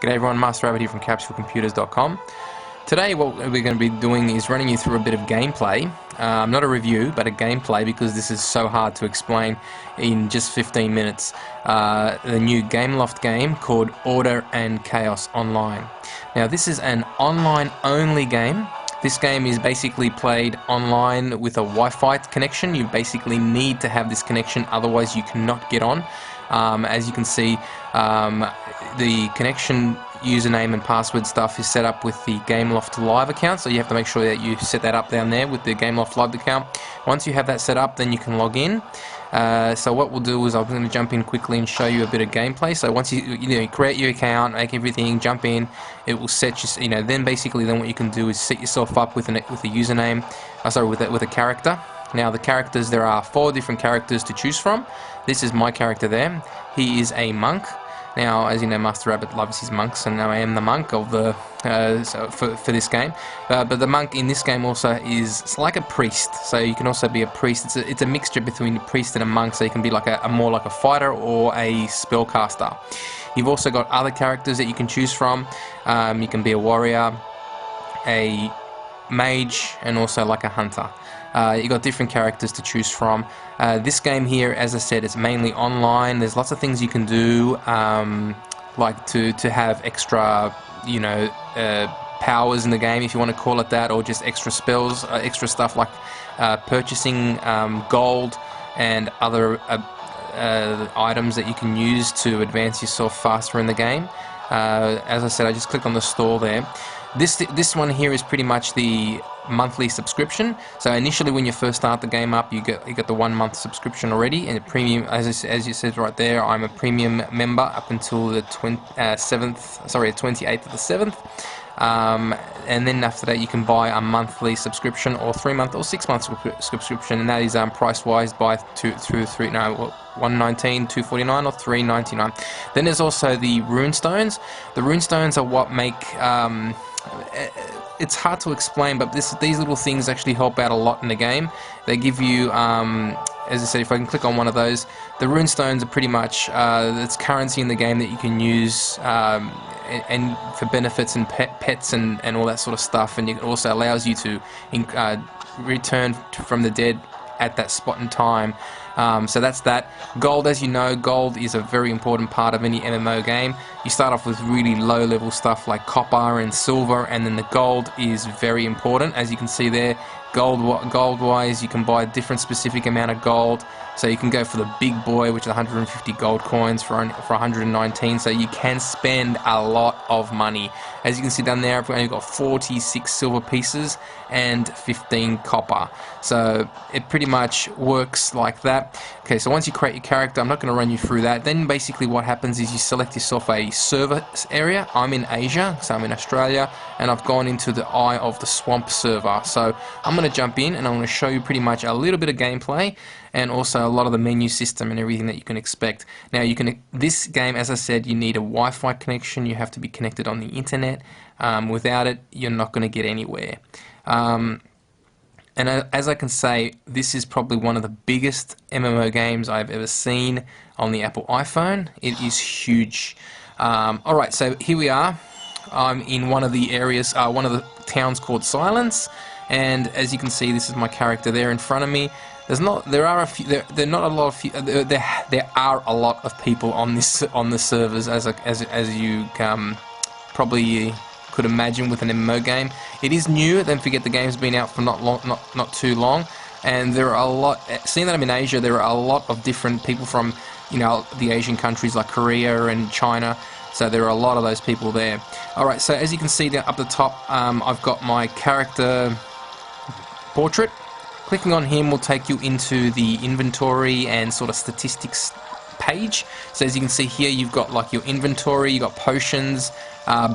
G'day everyone, Master Rabbit here from CapsuleComputers.com. Today what we're going to be doing is running you through a bit of gameplay. Not a review, but a gameplay, because this is so hard to explain in just 15 minutes. The new Gameloft game called Order and Chaos Online. Now this is an online only game. This game is basically played online with a Wi-Fi connection. You basically need to have this connection, otherwise you cannot get on. As you can see, the connection username and password stuff is set up with the Gameloft Live account, so you have to make sure that you set that up down there with the Gameloft Live account. Once you have that set up, then you can log in. So what we'll do is I'm going to jump in quickly and show you a bit of gameplay. So once you create your account, make everything, jump in, it will set you. Then basically, then what you can do is set yourself up with a username. With a character. Now the characters, there are 4 different characters to choose from. This is my character there. He is a monk. Now, as you know, Master Rabbit loves his monks, and I am the monk of the for this game. But the monk in this game also is like a priest, so you can also be a priest. It's a mixture between a priest and a monk, so you can be like a more like a fighter or a spellcaster. You've also got other characters that you can choose from. You can be a warrior, a mage, and also like a hunter. You've got different characters to choose from. This game here, as I said, is mainly online. There's lots of things you can do, like to have extra, powers in the game, if you want to call it that, or just extra spells, extra stuff like purchasing gold and other items that you can use to advance yourself faster in the game. As I said, I just clicked on the store there. This one here is pretty much the monthly subscription. So initially, when you first start the game up, you get the 1 month subscription already, and a premium, as you said right there, I'm a premium member up until the 28th of the 7th. And then after that, you can buy a monthly subscription, or 3 month or 6 month subscription, and that is price wise by $119, $249, or $399. Then there's also the runestones. The runestones are what make it's hard to explain, but these little things actually help out a lot in the game. They give you, as I said, if I can click on one of those, the runestones are pretty much it's currency in the game that you can use and for benefits and pets and all that sort of stuff. And it also allows you to return from the dead at that spot in time. So that's that. Gold, as you know, gold is a very important part of any MMO game. You start off with really low level stuff like copper and silver, and then the gold is very important. As you can see there, gold wise, you can buy a different specific amount of gold. So you can go for the big boy, which is 150 gold coins for 119. So you can spend a lot of money. As you can see down there, I've only got 46 silver pieces and 15 copper. So it pretty much works like that. Okay, so once you create your character, I'm not going to run you through that. Then basically what happens is you select yourself a server area. I'm in Asia, so I'm in Australia, and I've gone into the Eye of the Swamp server. So I'm going to jump in and I'm going to show you pretty much a little bit of gameplay, and also a lot of the menu system and everything that you can expect. Now, this game, as I said, you need a Wi-Fi connection. You have to be connected on the internet. Without it, you're not going to get anywhere. And as I can say, this is probably one of the biggest MMO games I've ever seen on the Apple iPhone. It is huge. Alright, so here we are. I'm in one of the areas, one of the towns called Silence, and as you can see, this is my character there in front of me. There are a lot of people on the servers, as you probably could imagine with an MMO game. It is new. Don't forget the game's been out for not too long, and there are a lot. Seeing that I'm in Asia, there are a lot of different people from the Asian countries like Korea and China. So there are a lot of those people there. All right. So as you can see down up the top, I've got my character portrait. Clicking on him will take you into the inventory and sort of statistics page. So as you can see here, you've got like your inventory, you've got potions,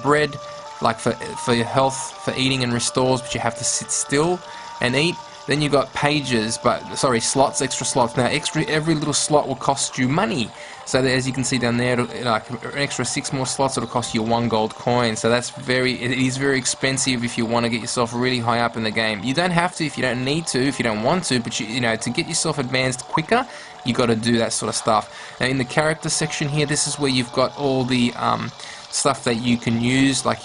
bread, like for your health, for eating and restores, but you have to sit still and eat. Then you've got pages, slots, extra slots. Now, every little slot will cost you money. So as you can see down there, like an extra 6 more slots, it'll cost you 1 gold coin. So it is very expensive if you want to get yourself really high up in the game. You don't have to if you don't need to, if you don't want to, but to get yourself advanced quicker, you got to do that sort of stuff. Now in the character section here, this is where you've got all the stuff that you can use, like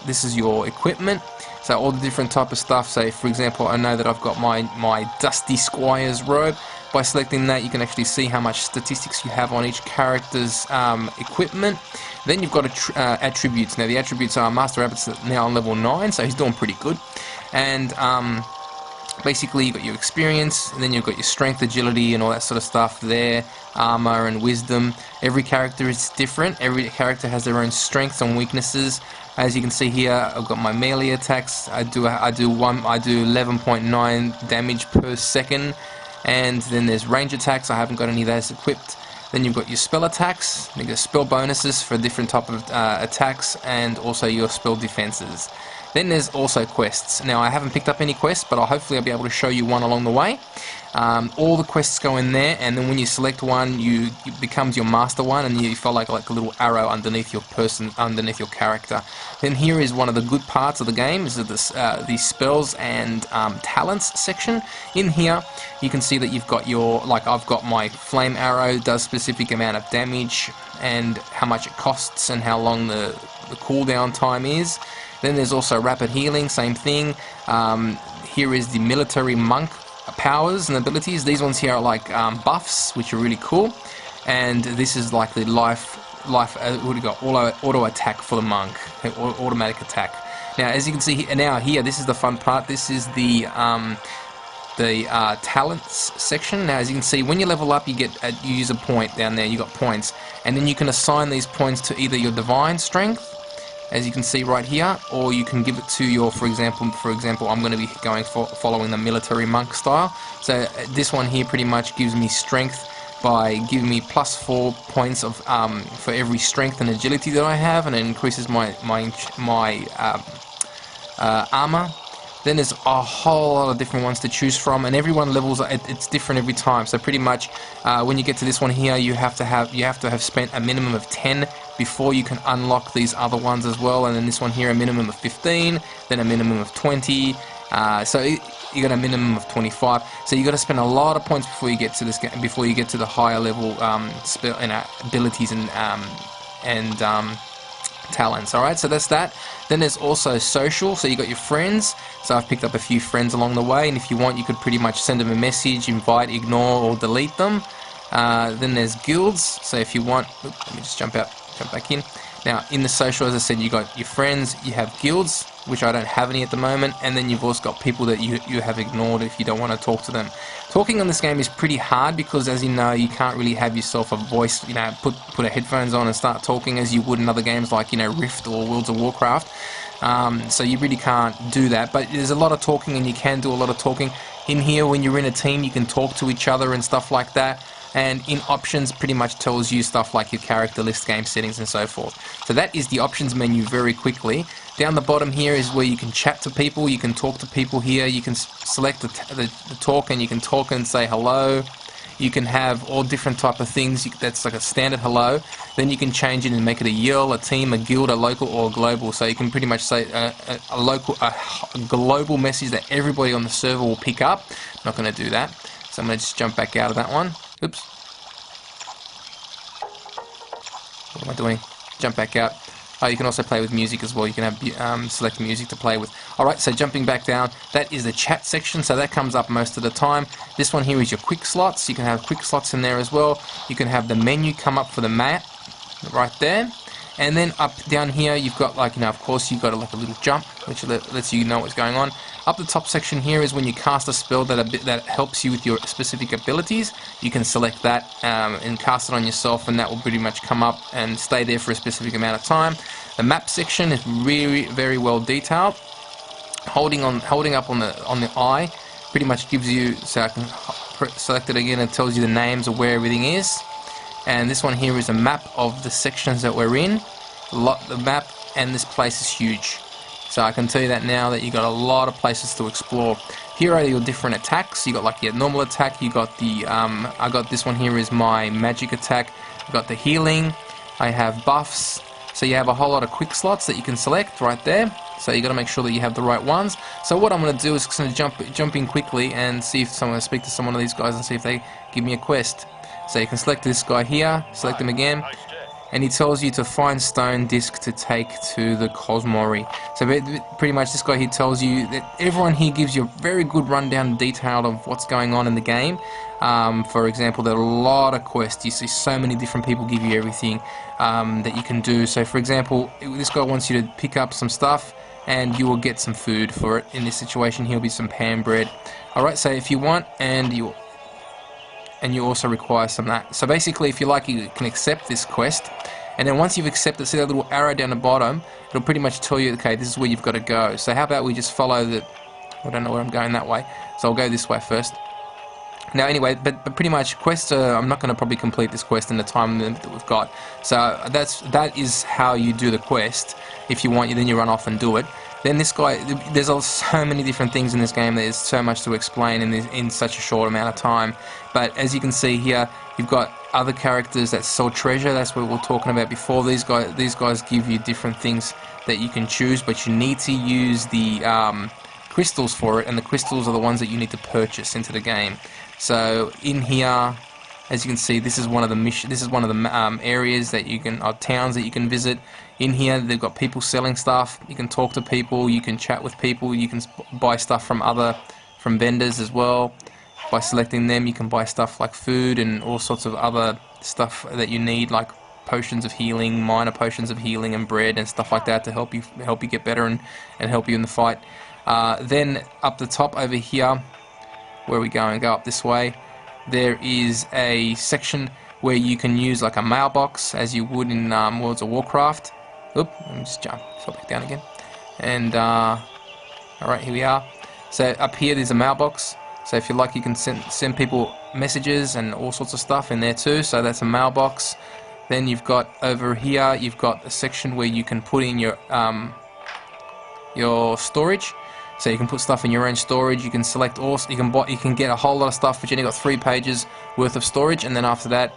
this is your equipment. So all the different type of stuff. So for example, I know that I've got my Dusty Squire's robe. By selecting that, you can actually see how much statistics you have on each character's equipment. Then you've got attributes. Now the attributes are Master Rabbit's now on level 9, so he's doing pretty good. And basically you've got your experience, and then you've got your strength, agility, and all that sort of stuff there, armor and wisdom. Every character is different. Every character has their own strengths and weaknesses. As you can see here, I've got my melee attacks. I do 11.9 damage per second, and then there's range attacks. I haven't got any of those equipped. Then you've got your spell attacks. You get spell bonuses for different type of attacks, and also your spell defenses. Then there's also quests. Now I haven't picked up any quests, but hopefully I'll be able to show you one along the way. All the quests go in there, and then when you select one, it becomes your master one, and you feel like a little arrow underneath your character. Then here is one of the good parts of the game, is the spells and talents section. In here, you can see that you've got I've got my flame arrow, does specific amount of damage, and how much it costs, and how long the cooldown time is. Then there's also rapid healing, same thing. Here is the military monk powers and abilities. These ones here are like buffs, which are really cool. And this is like the what do you got? Auto attack for the monk, automatic attack. Now, as you can see here, this is the fun part. This is the talents section. Now, as you can see, when you level up, you use a point down there. You got points, and then you can assign these points to either your divine strength, as you can see right here, or you can give it to your, for example, I'm going to be following the military monk style. So this one here pretty much gives me strength by giving me +4 points of for every strength and agility that I have, and it increases my armor. Then there's a whole lot of different ones to choose from, and everyone levels it's different every time. So pretty much when you get to this one here, you have to have spent a minimum of 10 before you can unlock these other ones as well. And then this one here, a minimum of 15, then a minimum of 20. So you got a minimum of 25. So you got to spend a lot of points before you get to this game, before you get to the higher level spell and abilities and talents. Alright, so that's that. Then there's also social, so you got your friends. So I've picked up a few friends along the way, and if you want, you could pretty much send them a message, invite, ignore, or delete them. Then there's guilds, so if you want, let me just jump back in. Now in the social, as I said, you got your friends, you have guilds, which I don't have any at the moment, and then you've also got people that you have ignored if you don't want to talk to them. Talking on this game is pretty hard because, as you know, you can't really have yourself a voice, put a headphones on and start talking as you would in other games like, Rift or World of Warcraft. So you really can't do that, but there's a lot of talking, and you can do a lot of talking. In here, when you're in a team, you can talk to each other and stuff like that. And in options, pretty much tells you stuff like your character list, game settings, and so forth. So that is the options menu very quickly. Down the bottom here is where you can chat to people, you can talk to people here, you can select the talk, and you can talk and say hello. You can have all different type of things. That's like a standard hello. Then you can change it and make it a yell, a team, a guild, a local, or a global. So you can pretty much say a global message that everybody on the server will pick up. I'm not going to do that. So I'm going to just jump back out of that one. Oops. What am I doing? Jump back out. Oh, you can also play with music as well. You can have select music to play with. Alright, so jumping back down, that is the chat section, so that comes up most of the time. This one here is your quick slots. You can have quick slots in there as well. You can have the menu come up for the map right there. And then up down here, you've got of course, you've got a little jump, which lets you know what's going on. Up the top section here is when you cast a spell that helps you with your specific abilities. You can select that and cast it on yourself, and that will pretty much come up and stay there for a specific amount of time. The map section is really very well detailed. Holding up on the eye pretty much gives you, so I can select it again, and tells you the names of where everything is. And this one here is a map of the sections that we're in. The map, and this place is huge. So I can tell you that now, that you got a lot of places to explore. Here are your different attacks. You got your normal attack. You got the I got this one here is my magic attack. I got the healing. I have buffs. So you have a whole lot of quick slots that you can select right there. So you got to make sure that you have the right ones. So what I'm going to do is jump in quickly and see if speak to someone of these guys and see if they give me a quest. So you can select this guy here, select him again, and he tells you to find stone disc to take to the Cosmori. So pretty much this guy here tells you that everyone here gives you a very good rundown detail of what's going on in the game. For example, there are a lot of quests. You see so many different people give you everything that you can do. So for example, this guy wants you to pick up some stuff and you will get some food for it. In this situation here will be some pan bread. Alright, so if you want, and you also require some of that. So basically, if you like, you can accept this quest, and then once you've accepted, see that little arrow down the bottom, it'll pretty much tell you, okay, this is where you've got to go. So how about we just follow the, I don't know where I'm going that way, so I'll go this way first. Now anyway, but pretty much quests, I'm not going to probably complete this quest in the time that we've got. So that is how you do the quest. If you want, then you run off and do it. Then this guy, there's so many different things in this game. There's so much to explain in such a short amount of time. But as you can see here, you've got other characters that sell treasure. That's what we were talking about before. These guys give you different things that you can choose, but you need to use the crystals for it, and the crystals are the ones that you need to purchase into the game. So in here, as you can see, this is one of the areas that you can, or towns that you can visit. In here, they've got people selling stuff. You can talk to people. You can chat with people. You can buy stuff from vendors as well. By selecting them, you can buy stuff like food and all sorts of other stuff that you need, like potions of healing, minor potions of healing, and bread and stuff like that to help you get better and help you in the fight. Then up the top over here, where we go and go up this way, there is a section where you can use like a mailbox, as you would in Worlds of Warcraft. Oop, let me just fall back down again. And alright, here we are. So up here there's a mailbox. So if you like, you can send people messages and all sorts of stuff in there too. So that's a mailbox. Then you've got over here, you've got a section where you can put in your storage. So you can put stuff in your own storage. You can select all. You can get a whole lot of stuff, but you only got 3 pages worth of storage, and then after that,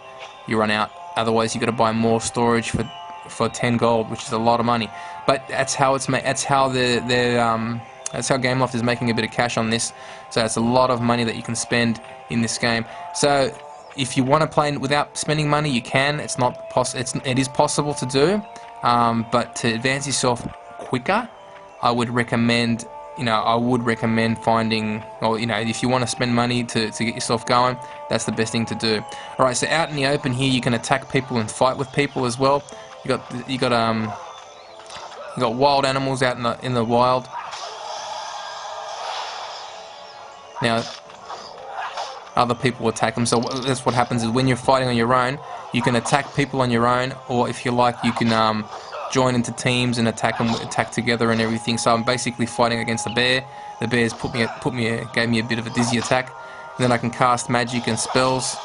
you run out. Otherwise, you got to buy more storage for 10 gold, which is a lot of money. But that's how it's made. That's how that's how Gameloft is making a bit of cash on this. So it's a lot of money that you can spend in this game. So if you want to play without spending money, you can. It's not it is possible to do, but to advance yourself quicker, I would recommend. I would recommend finding, or if you want to spend money to get yourself going, that's the best thing to do. All right, so out in the open here, you can attack people and fight with people as well. You got wild animals out in the wild. Now, other people attack them. So that's what happens is when you're fighting on your own, you can attack people on your own, or if you like, you can join into teams and attack together and everything. So I'm basically fighting against the bear. The bear's gave me a bit of a dizzy attack. And then I can cast magic and spells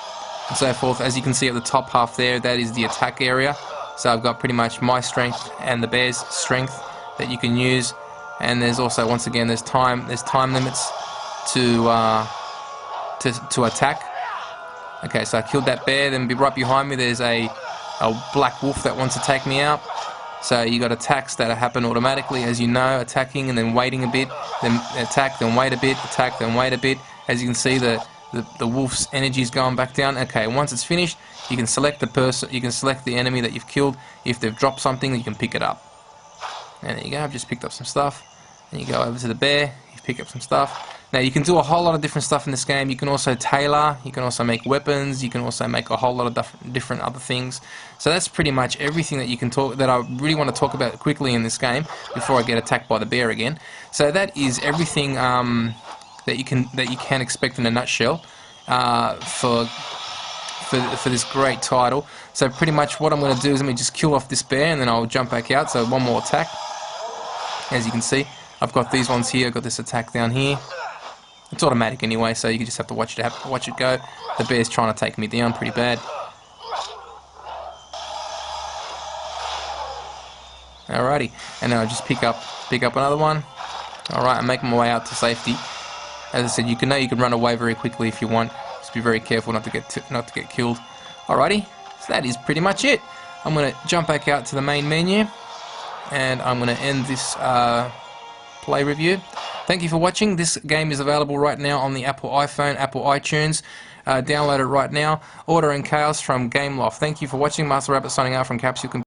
and so forth. As you can see at the top half there, that is the attack area. So I've got pretty much my strength and the bear's strength that you can use. And there's also, once again, there's time limits to attack. Okay, so I killed that bear. Then right behind me, there's a black wolf that wants to take me out. So you got attacks that happen automatically, as you know, attacking and then waiting a bit, then attack, then wait a bit, attack, then wait a bit. As you can see, the wolf's energy is going back down. Okay, once it's finished, you can select the person, you can select the enemy that you've killed. If they've dropped something, you can pick it up. And there you go, I've just picked up some stuff. And you go over to the bear, you pick up some stuff. Now you can do a whole lot of different stuff in this game. You can also tailor, you can also make weapons, you can also make a whole lot of different other things. So that's pretty much everything that you can that I really want to talk about quickly in this game before I get attacked by the bear again. So that is everything that you can expect in a nutshell for this great title. So pretty much what I'm going to do is let me just kill off this bear and then I'll jump back out. So one more attack. As you can see, I've got these ones here. I've got this attack down here. It's automatic anyway, so you just have to watch it go. The bear's trying to take me down pretty bad. Alrighty, and then I'll just pick up another one. Alright, I'm making my way out to safety. As I said, you can run away very quickly if you want. Just be very careful not to get killed. Alrighty, so that is pretty much it. I'm gonna jump back out to the main menu, and I'm gonna end this play review. Thank you for watching. This game is available right now on the Apple iPhone, Apple iTunes. Download it right now. Order and Chaos from Gameloft. Thank you for watching. Master Rabbit signing out from Capsule Computer.